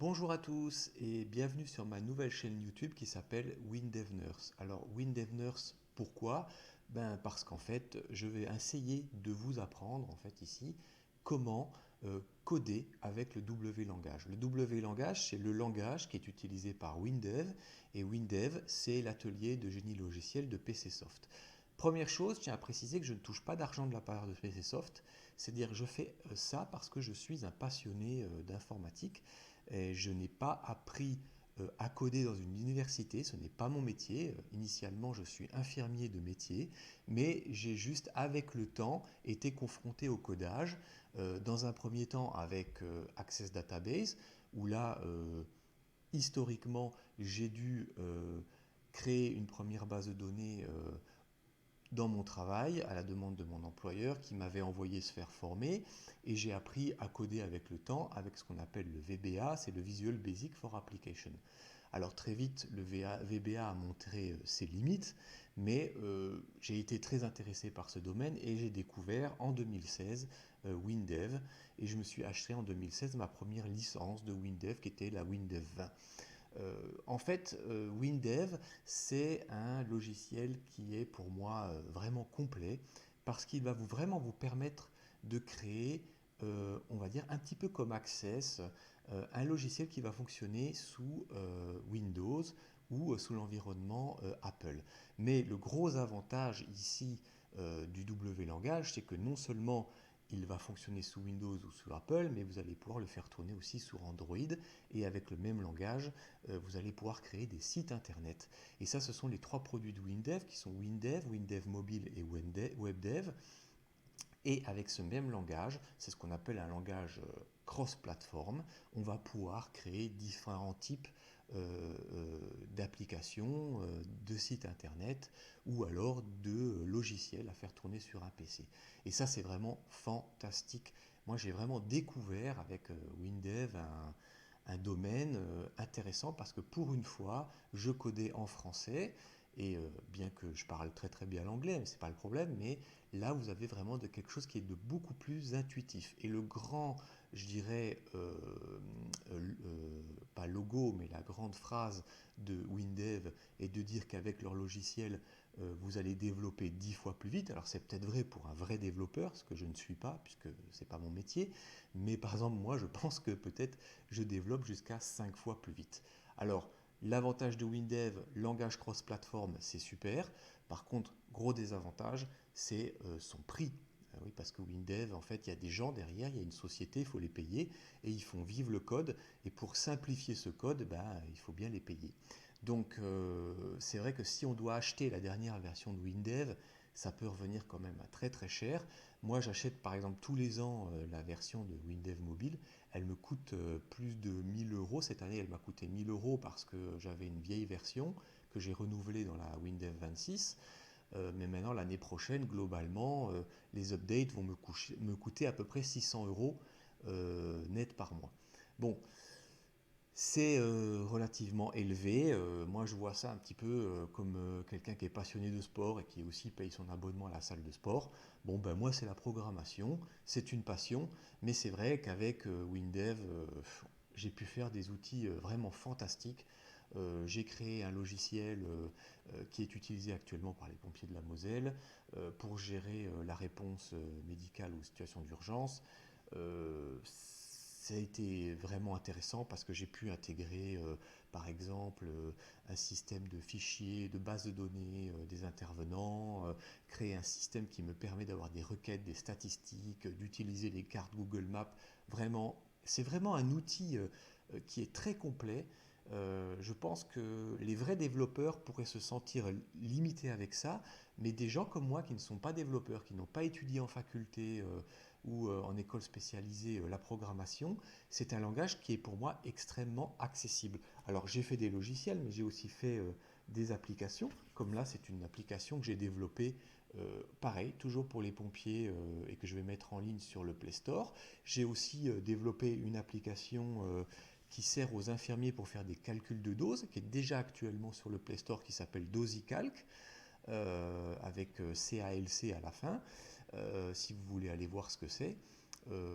Bonjour à tous et bienvenue sur ma nouvelle chaîne YouTube qui s'appelle WinDevNurse. Alors WinDevNurse, pourquoi? Parce qu'en fait, je vais essayer de vous apprendre en fait ici comment coder avec le W langage. Le W langage, c'est le langage qui est utilisé par WinDev et WinDev, c'est l'atelier de génie logiciel de PCsoft. Première chose, je tiens à préciser que je ne touche pas d'argent de la part de PCsoft, c'est-à-dire que je fais ça parce que je suis un passionné d'informatique. Et je n'ai pas appris à coder dans une université, ce n'est pas mon métier. Initialement, je suis infirmier de métier, mais j'ai juste, avec le temps, été confronté au codage. Dans un premier temps avec Access Database, où là, historiquement, j'ai dû créer une première base de données dans mon travail à la demande de mon employeur qui m'avait envoyé se faire former et j'ai appris à coder avec le temps avec ce qu'on appelle le VBA, c'est le Visual Basic for Application. Alors très vite, le VBA a montré ses limites, mais j'ai été très intéressé par ce domaine et j'ai découvert en 2016 WinDev et je me suis acheté en 2016 ma première licence de WinDev qui était la WinDev 20. En fait, WinDev, c'est un logiciel qui est pour moi vraiment complet parce qu'il va vraiment vous permettre de créer, on va dire, un petit peu comme Access, un logiciel qui va fonctionner sous Windows ou sous l'environnement Apple. Mais le gros avantage ici du W langage, c'est que non seulement il va fonctionner sous Windows ou sous Apple, mais vous allez pouvoir le faire tourner aussi sur Android et avec le même langage, vous allez pouvoir créer des sites internet. Et ça, ce sont les trois produits de WinDev qui sont WinDev, WinDev Mobile et WebDev. Et avec ce même langage, c'est ce qu'on appelle un langage cross-platform, on va pouvoir créer différents types d'applications, de sites internet ou alors de logiciels à faire tourner sur un PC. Et ça, c'est vraiment fantastique. Moi, j'ai vraiment découvert avec WinDev un domaine intéressant parce que pour une fois, je codais en français et bien que je parle très très bien l'anglais, mais c'est pas le problème, mais là vous avez vraiment de quelque chose qui est de beaucoup plus intuitif. Et le grand, je dirais, pas logo, mais la grande phrase de WinDev est de dire qu'avec leur logiciel, vous allez développer 10 fois plus vite. Alors c'est peut-être vrai pour un vrai développeur, ce que je ne suis pas, puisque c'est pas mon métier, mais par exemple moi je pense que peut-être je développe jusqu'à 5 fois plus vite. Alors, l'avantage de WinDev, langage cross-platform, c'est super. Par contre, gros désavantage, c'est son prix. Oui, parce que WinDev, en fait, il y a des gens derrière, il y a une société, il faut les payer, et ils font vivre le code. Et pour simplifier ce code, il faut bien les payer. Donc, c'est vrai que si on doit acheter la dernière version de WinDev, ça peut revenir quand même à très très cher. Moi, j'achète par exemple tous les ans la version de WinDev Mobile. Elle me coûte plus de 1000 euros. Cette année, elle m'a coûté 1000 euros parce que j'avais une vieille version que j'ai renouvelée dans la WinDev 26. Mais maintenant, l'année prochaine, globalement, les updates vont me coûter à peu près 600 euros net par mois. Bon, c'est relativement élevé. Moi, je vois ça un petit peu comme quelqu'un qui est passionné de sport et qui aussi paye son abonnement à la salle de sport. Bon, ben moi, c'est la programmation, c'est une passion, mais c'est vrai qu'avec WinDev, j'ai pu faire des outils vraiment fantastiques. J'ai créé un logiciel qui est utilisé actuellement par les pompiers de la Moselle pour gérer la réponse médicale aux situations d'urgence. Ça a été vraiment intéressant parce que j'ai pu intégrer, par exemple, un système de fichiers, de base de données des intervenants, créer un système qui me permet d'avoir des requêtes, des statistiques, d'utiliser les cartes Google Maps. Vraiment, c'est vraiment un outil qui est très complet. Je pense que les vrais développeurs pourraient se sentir limités avec ça, mais des gens comme moi qui ne sont pas développeurs, qui n'ont pas étudié en faculté ou en école spécialisée la programmation, c'est un langage qui est pour moi extrêmement accessible. Alors j'ai fait des logiciels, mais j'ai aussi fait des applications, comme là c'est une application que j'ai développée, pareil, toujours pour les pompiers et que je vais mettre en ligne sur le Play Store. J'ai aussi développé une application qui sert aux infirmiers pour faire des calculs de doses, qui est déjà actuellement sur le Play Store, qui s'appelle DosiCalc, avec CALC à la fin, si vous voulez aller voir ce que c'est. Euh,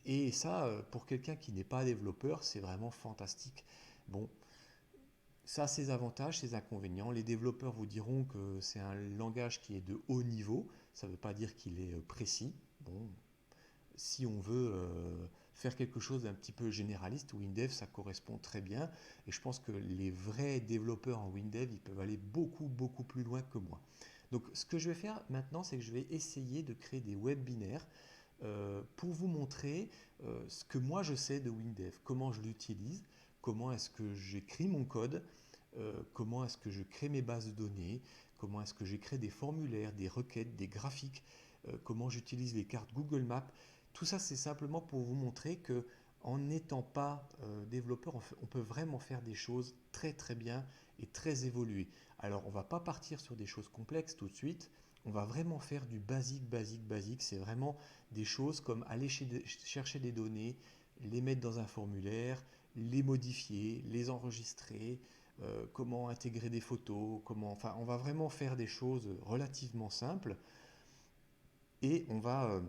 Et ça, pour quelqu'un qui n'est pas développeur, c'est vraiment fantastique. Bon, ça a ses avantages, ses inconvénients. Les développeurs vous diront que c'est un langage qui est de haut niveau. Ça ne veut pas dire qu'il est précis. Bon, si on veut faire quelque chose d'un petit peu généraliste, WinDev, ça correspond très bien. Et je pense que les vrais développeurs en WinDev, ils peuvent aller beaucoup, beaucoup plus loin que moi. Donc, ce que je vais faire maintenant, c'est que je vais essayer de créer des webinaires pour vous montrer ce que moi je sais de WinDev, comment je l'utilise, comment est-ce que j'écris mon code, comment est-ce que je crée mes bases de données, comment est-ce que j'écris des formulaires, des requêtes, des graphiques, comment j'utilise les cartes Google Maps. Tout ça, c'est simplement pour vous montrer que en n'étant pas développeur, on peut vraiment faire des choses très très bien et très évoluées. Alors, on ne va pas partir sur des choses complexes tout de suite. On va vraiment faire du basique, basique, basique. C'est vraiment des choses comme aller chercher des données, les mettre dans un formulaire, les modifier, les enregistrer, comment intégrer des photos, enfin, on va vraiment faire des choses relativement simples et on va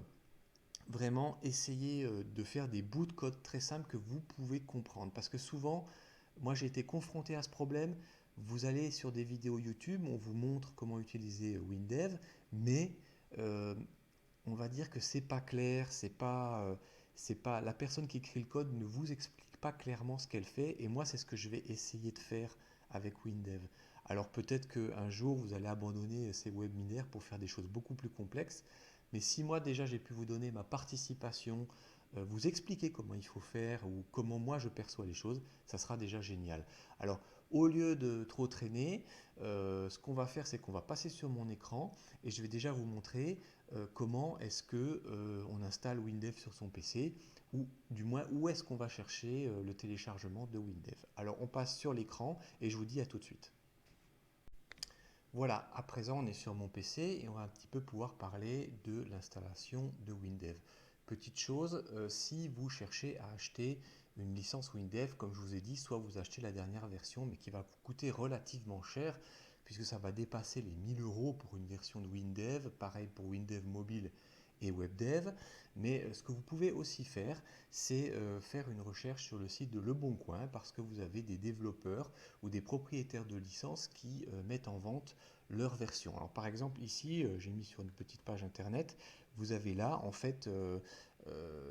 vraiment essayer de faire des bouts de code très simples que vous pouvez comprendre. Parce que souvent, moi j'ai été confronté à ce problème. Vous allez sur des vidéos YouTube, on vous montre comment utiliser WinDev, mais euh, on va dire que c'est pas clair, c'est pas la personne qui écrit le code ne vous explique pas clairement ce qu'elle fait. Et moi, c'est ce que je vais essayer de faire avec WinDev. Alors peut-être qu'un jour, vous allez abandonner ces webinaires pour faire des choses beaucoup plus complexes. Mais si moi déjà j'ai pu vous donner ma participation, vous expliquer comment il faut faire ou comment moi je perçois les choses, ça sera déjà génial. Alors au lieu de trop traîner, ce qu'on va faire c'est qu'on va passer sur mon écran et je vais déjà vous montrer comment est-ce que on installe WinDev sur son PC ou du moins où est-ce qu'on va chercher le téléchargement de WinDev. Alors on passe sur l'écran et je vous dis à tout de suite. Voilà, à présent on est sur mon PC et on va un petit peu pouvoir parler de l'installation de WinDev. Petite chose, si vous cherchez à acheter une licence WinDev, comme je vous ai dit, soit vous achetez la dernière version mais qui va vous coûter relativement cher puisque ça va dépasser les 1000 euros pour une version de WinDev, pareil pour WinDev mobile et WebDev. Mais ce que vous pouvez aussi faire, c'est faire une recherche sur le site de Le Bon Coin parce que vous avez des développeurs ou des propriétaires de licences qui mettent en vente leur version. Alors par exemple ici, j'ai mis sur une petite page internet, vous avez là en fait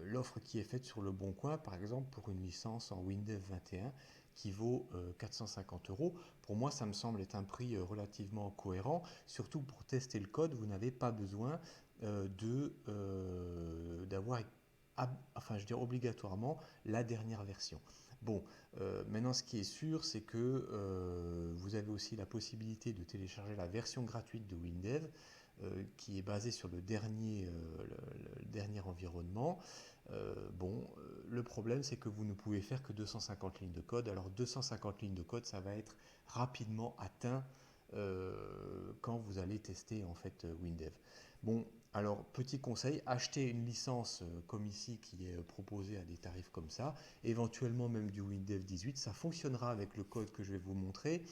l'offre qui est faite sur Le Bon Coin, par exemple pour une licence en Windows 21 qui vaut 450 euros. Pour moi, ça me semble être un prix relativement cohérent. Surtout pour tester le code, vous n'avez pas besoin d'avoir, enfin je veux dire obligatoirement, la dernière version. Bon, maintenant ce qui est sûr, c'est que vous avez aussi la possibilité de télécharger la version gratuite de WinDev qui est basée sur le dernier environnement. Le problème c'est que vous ne pouvez faire que 250 lignes de code. Alors 250 lignes de code, ça va être rapidement atteint quand vous allez tester en fait WinDev. Bon, alors petit conseil, achetez une licence comme ici qui est proposée à des tarifs comme ça, éventuellement même du WinDev 18, ça fonctionnera avec le code que je vais vous montrer.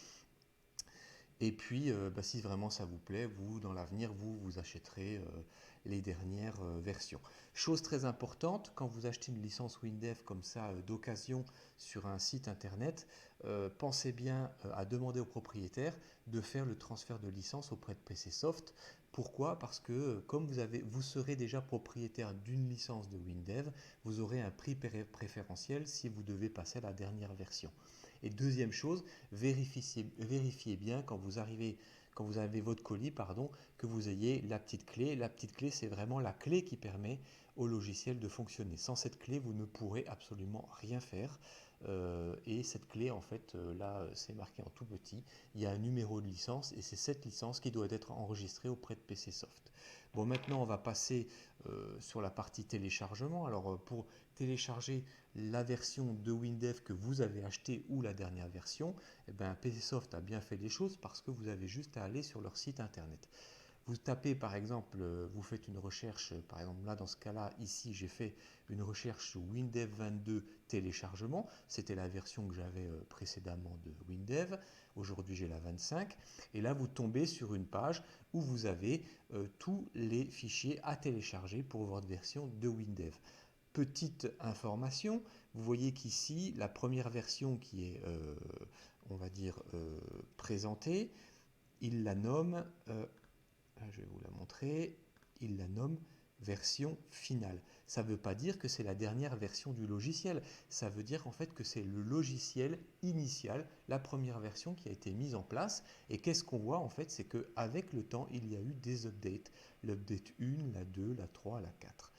Et puis, si vraiment ça vous plaît, vous, dans l'avenir, vous achèterez les dernières versions. Chose très importante, quand vous achetez une licence WinDev comme ça d'occasion sur un site internet, pensez bien à demander au propriétaire de faire le transfert de licence auprès de PCsoft. Pourquoi? Parce que comme vous serez déjà propriétaire d'une licence de WinDev, vous aurez un prix préférentiel si vous devez passer à la dernière version. Et deuxième chose, vérifiez bien quand vous avez votre colis, pardon, que vous ayez la petite clé. La petite clé, c'est vraiment la clé qui permet au logiciel de fonctionner. Sans cette clé, vous ne pourrez absolument rien faire. Et cette clé, en fait, là, c'est marqué en tout petit. Il y a un numéro de licence et c'est cette licence qui doit être enregistrée auprès de PCsoft. Bon, maintenant, on va passer sur la partie téléchargement. Alors, pour télécharger la version de WinDev que vous avez acheté ou la dernière version, eh ben, PCsoft a bien fait les choses parce que vous avez juste à aller sur leur site internet. Vous tapez par exemple, vous faites une recherche, par exemple là dans ce cas-là, ici j'ai fait une recherche sur WinDev 22 téléchargement, c'était la version que j'avais précédemment de WinDev, aujourd'hui j'ai la 25, et là vous tombez sur une page où vous avez tous les fichiers à télécharger pour votre version de WinDev. petite information, vous voyez qu'ici, la première version qui est, on va dire, présentée, il la nomme, je vais vous la montrer, il la nomme version finale. Ça ne veut pas dire que c'est la dernière version du logiciel, ça veut dire en fait que c'est le logiciel initial, la première version qui a été mise en place. Et qu'est-ce qu'on voit en fait, c'est qu'avec le temps, il y a eu des updates, l'update 1, la 2, la 3, la 4.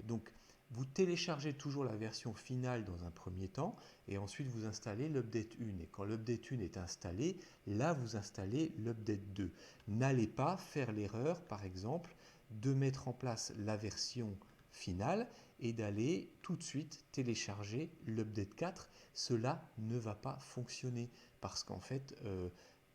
Donc vous téléchargez toujours la version finale dans un premier temps et ensuite vous installez l'update 1. Et quand l'update 1 est installé, là vous installez l'update 2. N'allez pas faire l'erreur, par exemple, de mettre en place la version finale et d'aller tout de suite télécharger l'update 4. Cela ne va pas fonctionner parce qu'en fait,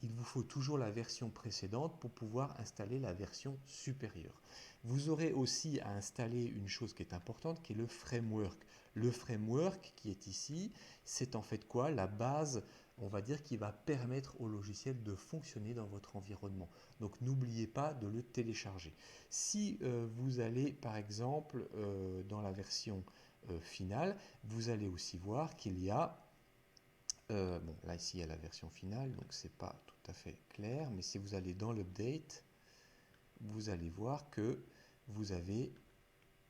il vous faut toujours la version précédente pour pouvoir installer la version supérieure. Vous aurez aussi à installer une chose qui est importante, qui est le framework. Le framework qui est ici, c'est en fait quoi? La base, on va dire, qui va permettre au logiciel de fonctionner dans votre environnement. Donc n'oubliez pas de le télécharger. Si vous allez par exemple dans la version finale, vous allez aussi voir qu'il y a bon, là ici il y a la version finale, donc c'est pas tout à fait clair, mais si vous allez dans l'update, vous allez voir que vous avez,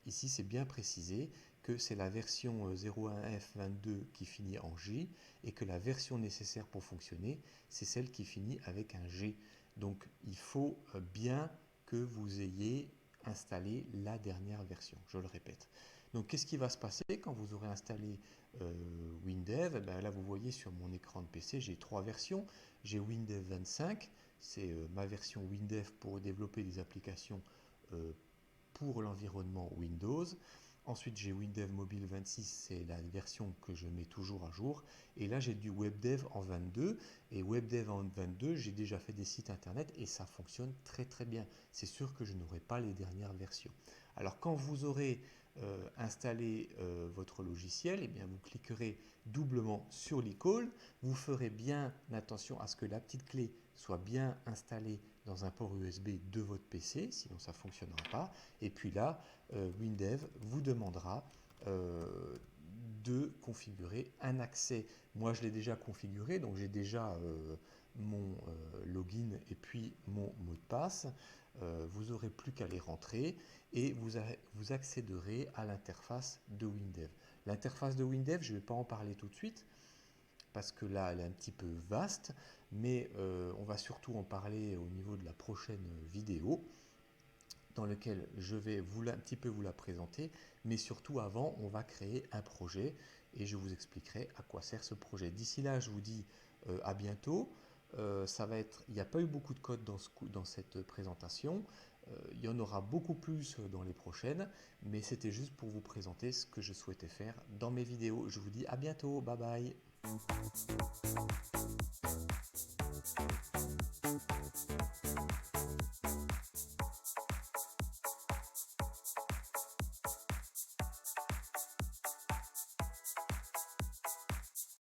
ici c'est bien précisé, que c'est la version 01F22 qui finit en J et que la version nécessaire pour fonctionner, c'est celle qui finit avec un G. Donc il faut bien que vous ayez installé la dernière version, je le répète. Donc qu'est-ce qui va se passer quand vous aurez installé WinDev? Ben là vous voyez sur mon écran de PC, j'ai trois versions. J'ai WinDev 25, c'est ma version WinDev pour développer des applications pour l'environnement Windows. Ensuite, j'ai WinDev Mobile 26, c'est la version que je mets toujours à jour. Et là, j'ai du WebDev en 22. Et WebDev en 22, j'ai déjà fait des sites internet et ça fonctionne très très bien. C'est sûr que je n'aurai pas les dernières versions. Alors, quand vous aurez installé votre logiciel, eh bien, vous cliquerez doublement sur l'icône. Vous ferez bien attention à ce que la petite clé soit bien installée dans un port USB de votre PC, sinon ça ne fonctionnera pas. Et puis là, WinDev vous demandera de configurer un accès. Moi, je l'ai déjà configuré, donc j'ai déjà mon login et puis mon mot de passe. Vous n'aurez plus qu'à les rentrer et vous accéderez à l'interface de WinDev. L'interface de WinDev, je ne vais pas en parler tout de suite parce que là, elle est un petit peu vaste, mais on va surtout en parler au niveau de la prochaine vidéo dans lequel je vais un petit peu vous la présenter, mais surtout avant, on va créer un projet et je vous expliquerai à quoi sert ce projet. D'ici là, je vous dis à bientôt. Il n'y a pas eu beaucoup de code dans cette présentation. Il y en aura beaucoup plus dans les prochaines, mais c'était juste pour vous présenter ce que je souhaitais faire dans mes vidéos. Je vous dis à bientôt, bye bye.